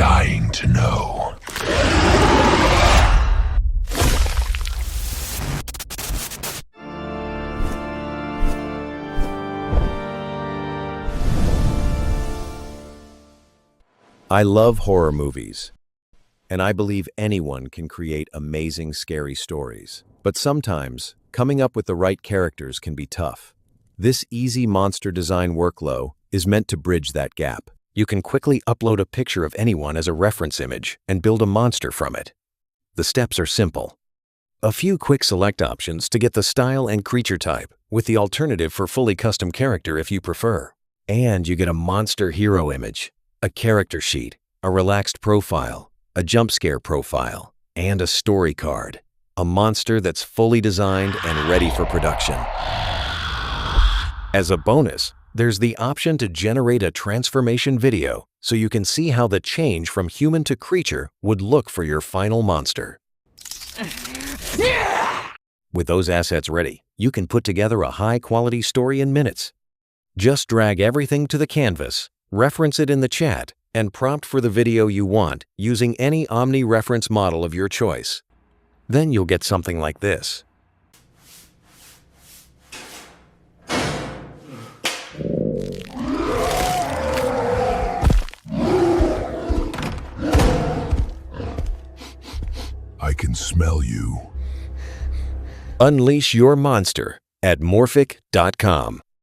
dying to know. I love horror movies, and I believe anyone can create amazing, scary stories. But sometimes, coming up with the right characters can be tough. This easy monster design workflow is meant to bridge that gap. You can quickly upload a picture of anyone as a reference image and build a monster from it. The steps are simple. A few quick select options to get the style and creature type, with the alternative for fully custom character if you prefer. And you get a monster hero image, a character sheet, a relaxed profile, a jumpscare profile, and a story card. A monster that's fully designed and ready for production. As a bonus, there's the option to generate a transformation video so you can see how the change from human to creature would look for your final monster. With those assets ready, you can put together a high-quality story in minutes. Just drag everything to the canvas, reference it in the chat, and prompt for the video you want using any omni-reference model of your choice. Then you'll get something like this. I can smell you. Unleash your monster at Morphic.com.